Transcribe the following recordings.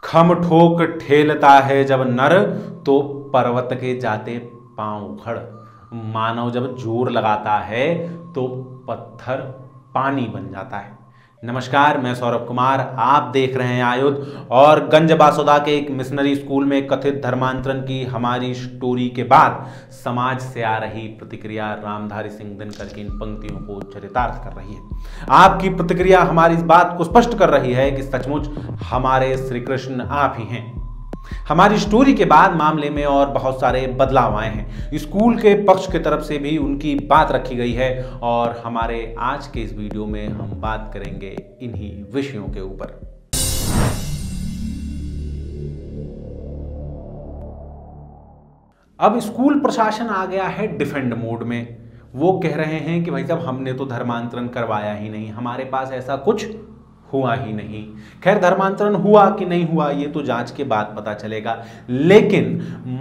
खम ठोक ठेलता है जब नर, तो पर्वत के जाते पांव उखड़। मानव जब जोर लगाता है तो पत्थर पानी बन जाता है। नमस्कार, मैं सौरभ कुमार, आप देख रहे हैं आयुध। और गंज बासुदा के एक मिशनरी स्कूल में कथित धर्मांतरण की हमारी स्टोरी के बाद समाज से आ रही प्रतिक्रिया रामधारी सिंह दिनकर की इन पंक्तियों को चरितार्थ कर रही है। आपकी प्रतिक्रिया हमारी इस बात को स्पष्ट कर रही है कि सचमुच हमारे श्री कृष्ण आप ही हैं। हमारी स्टोरी के बाद मामले में और बहुत सारे बदलाव आए हैं। स्कूल के पक्ष की तरफ से भी उनकी बात रखी गई है और हमारे आज के इस वीडियो में हम बात करेंगे इन्हीं विषयों के ऊपर। अब स्कूल प्रशासन आ गया है डिफेंड मोड में। वो कह रहे हैं कि भाई साहब, हमने तो धर्मांतरण करवाया ही नहीं, हमारे पास ऐसा कुछ हुआ ही नहीं। खैर, धर्मांतरण हुआ कि नहीं हुआ ये तो जांच के बाद पता चलेगा, लेकिन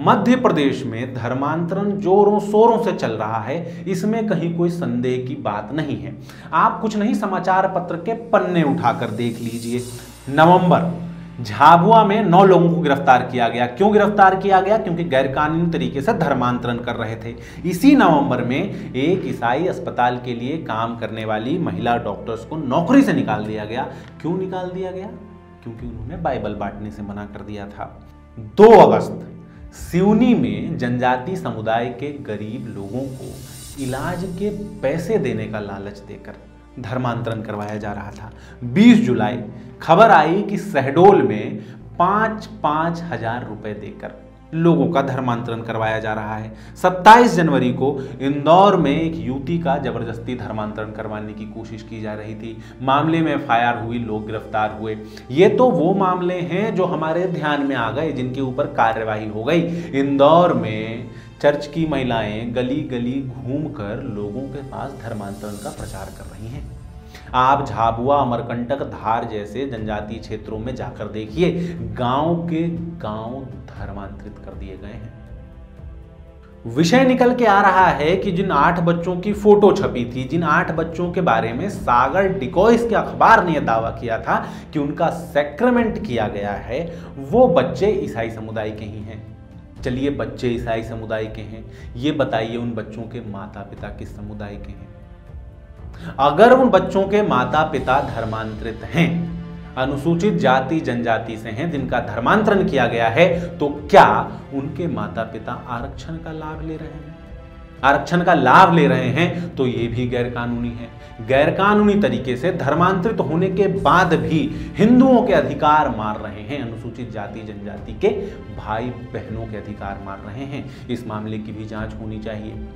मध्य प्रदेश में धर्मांतरण जोरों शोरों से चल रहा है, इसमें कहीं कोई संदेह की बात नहीं है। आप कुछ नहीं, समाचार पत्र के पन्ने उठाकर देख लीजिए। नवंबर, झाबुआ में 9 लोगों को गिरफ्तार किया गया। क्यों गिरफ्तार किया गया? क्योंकि गैरकानूनी तरीके से धर्मांतरण कर रहे थे। इसी नवंबर में एक ईसाई अस्पताल के लिए काम करने वाली महिला डॉक्टर्स को नौकरी से निकाल दिया गया। क्यों निकाल दिया गया? क्योंकि उन्होंने बाइबल बांटने से मना कर दिया था। 2 अगस्त, सिवनी में जनजाति समुदाय के गरीब लोगों को इलाज के पैसे देने का लालच देकर धर्मांतरण करवाया जा रहा था। 20 जुलाई, खबर आई कि शहडोल में 5-5 हजार रुपए देकर लोगों का धर्मांतरण करवाया जा रहा है। 27 जनवरी को इंदौर में एक युवती का जबरदस्ती धर्मांतरण करवाने की कोशिश की जा रही थी। मामले में एफआईआर हुई, लोग गिरफ्तार हुए। ये तो वो मामले हैं जो हमारे ध्यान में आ गए, जिनके ऊपर कार्यवाही हो गई। इंदौर में चर्च की महिलाएं गली गली घूमकर लोगों के पास धर्मांतरण का प्रचार कर रही हैं। आप झाबुआ, अमरकंटक, धार जैसे जनजातीय क्षेत्रों में जाकर देखिए, गांव के गांव धर्मांतरित कर दिए गए हैं। विषय निकल के आ रहा है कि जिन 8 बच्चों की फोटो छपी थी, जिन 8 बच्चों के बारे में सागर डिकॉइस के अखबार ने दावा किया था कि उनका सैक्रामेंट किया गया है, वो बच्चे ईसाई समुदाय के ही हैं। चलिए, बच्चे ईसाई समुदाय के हैं, ये बताइए उन बच्चों के माता पिता किस समुदाय के हैं? अगर उन बच्चों के माता पिता धर्मांतरित हैं, अनुसूचित जाति जनजाति से हैं, जिनका धर्मांतरण किया गया है, तो क्या उनके माता पिता आरक्षण का लाभ ले रहे हैं? आरक्षण का लाभ ले रहे हैं तो ये भी गैरकानूनी है। गैरकानूनी तरीके से धर्मांतरित होने के बाद भी हिंदुओं के अधिकार मार रहे हैं, अनुसूचित जाति जनजाति के भाई बहनों के अधिकार मार रहे हैं। इस मामले की भी जांच होनी चाहिए।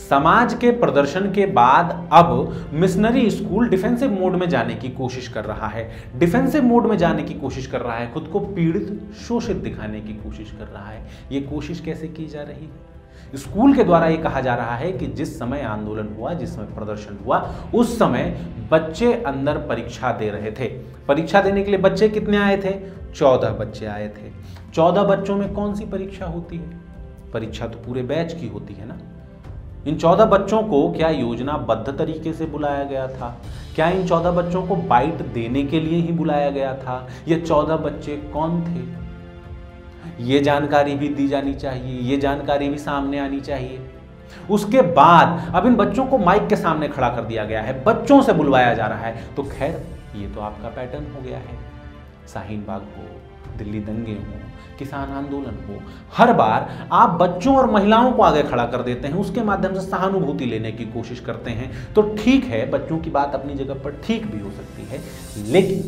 समाज के प्रदर्शन के बाद अब मिशनरी स्कूल डिफेंसिव मोड में जाने की कोशिश कर रहा है। डिफेंसिव मोड में जाने की कोशिश कर रहा है, खुद को पीड़ित, शोषित दिखाने की कोशिश कर रहा है। ये कोशिश कैसे की जा रही है? स्कूल के द्वारा ये कहा जा रहा है कि जिस समय आंदोलन हुआ, जिस समय प्रदर्शन हुआ, उस समय बच्चे अंदर परीक्षा दे रहे थे। परीक्षा देने के लिए बच्चे कितने आए थे? 14 बच्चे आए थे। 14 बच्चों में कौन सी परीक्षा होती है? परीक्षा तो पूरे बैच की होती है ना। इन 14 बच्चों को क्या योजनाबद्ध तरीके से बुलाया गया था? क्या इन 14 बच्चों को बाइट देने के लिए ही बुलाया गया था? ये 14 बच्चे कौन थे? ये जानकारी भी दी जानी चाहिए, ये जानकारी भी सामने आनी चाहिए। उसके बाद अब इन बच्चों को माइक के सामने खड़ा कर दिया गया है, बच्चों से बुलवाया जा रहा है। तो खैर, ये तो आपका पैटर्न हो गया है। शाहीन बाग हो, दिल्ली दंगे हो, किसान आंदोलन हो, हर बार आप बच्चों और महिलाओं को आगे खड़ा कर देते हैं, उसके माध्यम से सहानुभूति लेने की कोशिश करते हैं। तो ठीक है, बच्चों की बात अपनी जगह पर ठीक भी हो सकती है, लेकिन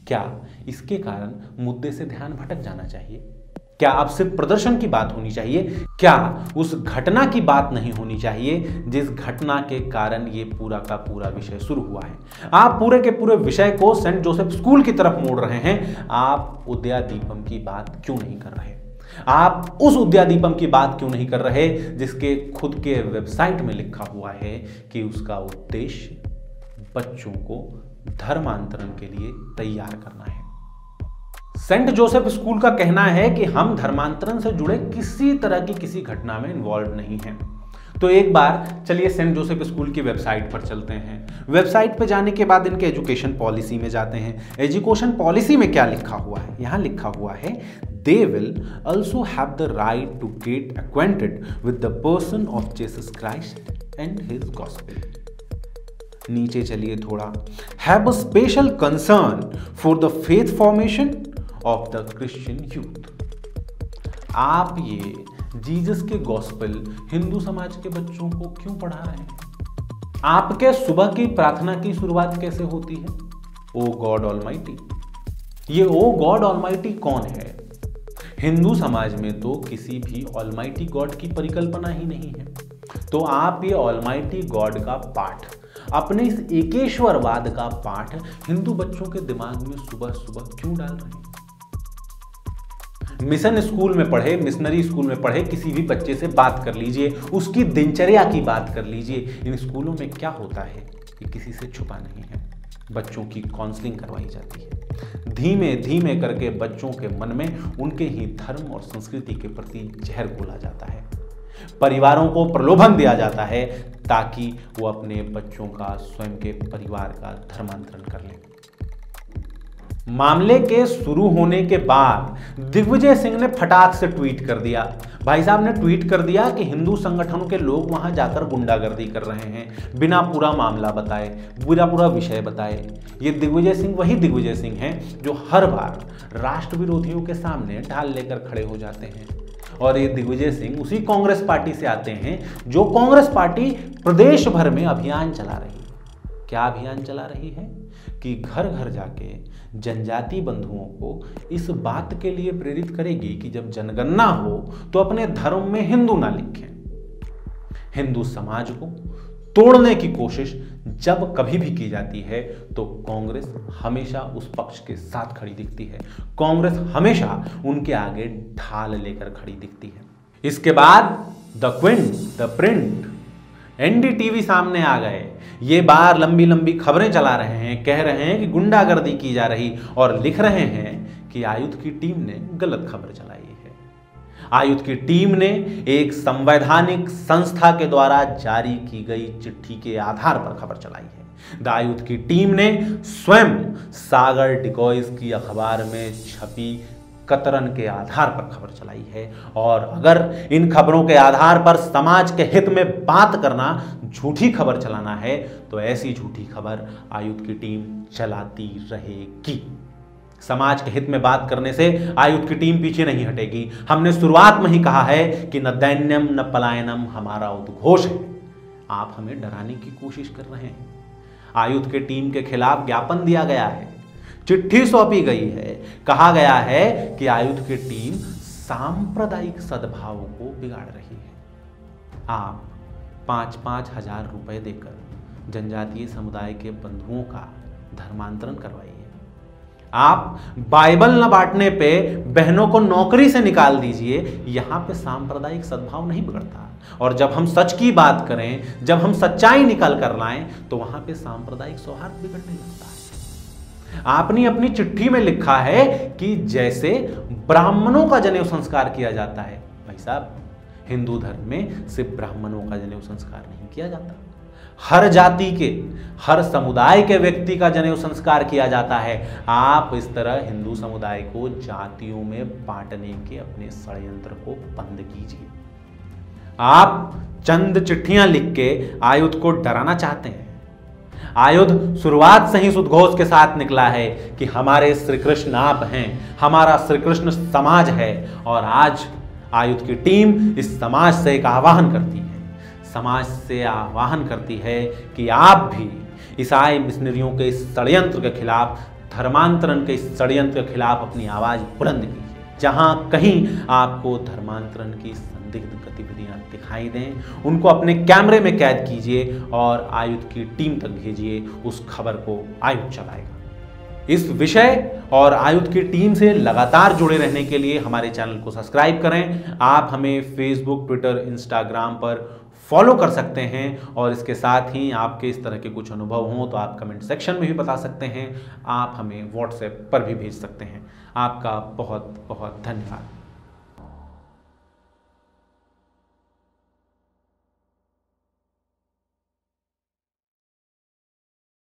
क्या इसके कारण मुद्दे से ध्यान भटक जाना चाहिए? क्या अब सिर्फ प्रदर्शन की बात होनी चाहिए? क्या उस घटना की बात नहीं होनी चाहिए जिस घटना के कारण ये पूरा का पूरा विषय शुरू हुआ है? आप पूरे के पूरे विषय को सेंट जोसेफ स्कूल की तरफ मोड़ रहे हैं। आप उदया दीपम की बात क्यों नहीं कर रहे? आप उस उदया दीपम की बात क्यों नहीं कर रहे जिसके खुद के वेबसाइट में लिखा हुआ है कि उसका उद्देश्य बच्चों को धर्मांतरण के लिए तैयार करना है? सेंट जोसेफ स्कूल का कहना है कि हम धर्मांतरण से जुड़े किसी तरह की किसी घटना में इन्वॉल्व नहीं हैं। तो एक बार चलिए सेंट जोसेफ स्कूल की वेबसाइट पर चलते हैं। वेबसाइट पर जाने के बाद इनके एजुकेशन पॉलिसी में जाते हैं। एजुकेशन पॉलिसी में क्या लिखा हुआ है? यहाँ लिखा हुआ है they will also have the right to get acquainted with the person of Jesus Christ and his gospel. नीचे चलिए थोड़ा, have a special concern for the faith formation of the Christian youth. आप ये जीसस के gospel Hindu समाज के बच्चों को क्यों पढ़ा रहे हैं? आपके सुबह की प्रार्थना की शुरुआत कैसे होती है? ओ गॉड ऑलमाइटी। ये ओ गॉड ऑलमाइटी कौन है? हिंदू समाज में तो किसी भी ऑलमाइटी गॉड की परिकल्पना ही नहीं है। तो आप ये ऑलमाइटी गॉड का पाठ, अपने इस एकेश्वरवाद का पाठ हिंदू बच्चों के दिमाग में सुबह सुबह क्यों डाल रहे हैं? मिशन स्कूल में पढ़े, मिशनरी स्कूल में पढ़े किसी भी बच्चे से बात कर लीजिए, उसकी दिनचर्या की बात कर लीजिए। इन स्कूलों में क्या होता है ये किसी से छुपा नहीं है। बच्चों की काउंसलिंग करवाई जाती है। धीमे धीमे करके बच्चों के मन में उनके ही धर्म और संस्कृति के प्रति जहर घोला जाता है। परिवारों को प्रलोभन दिया जाता है ताकि वो अपने बच्चों का, स्वयं के परिवार का धर्मांतरण कर लें। मामले के शुरू होने के बाद दिग्विजय सिंह ने फटाक से ट्वीट कर दिया। भाई साहब ने ट्वीट कर दिया कि हिंदू संगठनों के लोग वहां जाकर गुंडागर्दी कर रहे हैं, बिना पूरा मामला बताए, पूरा विषय बताए। ये दिग्विजय सिंह वही दिग्विजय सिंह हैं जो हर बार राष्ट्र विरोधियों के सामने ढाल लेकर खड़े हो जाते हैं। और ये दिग्विजय सिंह उसी कांग्रेस पार्टी से आते हैं जो कांग्रेस पार्टी प्रदेश भर में अभियान चला रही है। क्या अभियान चला रही है? कि घर घर जाके जनजाति बंधुओं को इस बात के लिए प्रेरित करेगी कि जब जनगणना हो तो अपने धर्म में हिंदू ना लिखें। हिंदू समाज को तोड़ने की कोशिश जब कभी भी की जाती है तो कांग्रेस हमेशा उस पक्ष के साथ खड़ी दिखती है। कांग्रेस हमेशा उनके आगे ढाल लेकर खड़ी दिखती है। इसके बाद the Quint, the print, NDTV सामने आ गए। ये बार लंबी लंबी खबरें चला रहे हैं, कह रहे हैं कि गुंडागर्दी की जा रही, और लिख रहे हैं कि आयुध की टीम ने गलत खबर चलाई है। आयुध की टीम ने एक संवैधानिक संस्था के द्वारा जारी की गई चिट्ठी के आधार पर खबर चलाई है। द आयुध की टीम ने स्वयं सागर डिकॉइज की अखबार में छपी कतरन के आधार पर खबर चलाई है। और अगर इन खबरों के आधार पर समाज के हित में बात करना, झूठी खबर चलाना है, तो ऐसी झूठी खबर आयुध की टीम चलाती रहेगी। समाज के हित में बात करने से आयुध की टीम पीछे नहीं हटेगी। हमने शुरुआत में ही कहा है कि न दैन्यम न पलायनम हमारा उद्घोष है। आप हमें डराने की कोशिश कर रहे हैं। आयुध के टीम के खिलाफ ज्ञापन दिया गया है, चिट्ठी सौंपी गई है, कहा गया है कि आयुध की टीम सांप्रदायिक सद्भाव को बिगाड़ रही है। आप 5-5 हजार रुपए देकर जनजातीय समुदाय के बंधुओं का धर्मांतरण करवाइए। आप बाइबल न बांटने पे बहनों को नौकरी से निकाल दीजिए। यहां पे सांप्रदायिक सद्भाव नहीं बिगड़ता। और जब हम सच की बात करें, जब हम सच्चाई निकाल कर लाएं, तो वहां पे सांप्रदायिक सौहार्द बिगड़ने लगता है। आपने अपनी चिट्ठी में लिखा है कि जैसे ब्राह्मणों का जनेऊ संस्कार किया जाता है। भाई साहब, हिंदू धर्म में सिर्फ ब्राह्मणों का जनेऊ संस्कार नहीं किया जाता, हर जाति के, हर समुदाय के व्यक्ति का जनेऊ संस्कार किया जाता है। आप इस तरह हिंदू समुदाय को जातियों में बांटने के अपने षड्यंत्र को बंद कीजिए। आप चंद चिट्ठियां लिख के आयुध को डराना चाहते हैं। आयुध शुरुआत से ही उद्घोष के साथ निकला है कि हमारे श्री कृष्ण आप हैं, हमारा श्री कृष्ण समाज है। और आज आयुध की टीम इस समाज से एक आह्वान करती है, समाज से आह्वान करती है कि आप भी ईसाई मिशनरियों के इस षड्यंत्र के खिलाफ, धर्मांतरण के इस षड्यंत्र के खिलाफ अपनी आवाज बुलंद कीजिए। जहां कहीं आपको धर्मांतरण की संदिग्ध गतिविधियां दिखाई दें, उनको अपने कैमरे में कैद कीजिए और आयुध की टीम तक भेजिए। उस खबर को आयुध चलाएगा। इस विषय और आयुध की टीम से लगातार जुड़े रहने के लिए हमारे चैनल को सब्सक्राइब करें। आप हमें फेसबुक, ट्विटर, इंस्टाग्राम पर फॉलो कर सकते हैं। और इसके साथ ही आपके इस तरह के कुछ अनुभव हों तो आप कमेंट सेक्शन में भी बता सकते हैं। आप हमें व्हाट्सएप पर भी भेज सकते हैं। आपका बहुत बहुत धन्यवाद।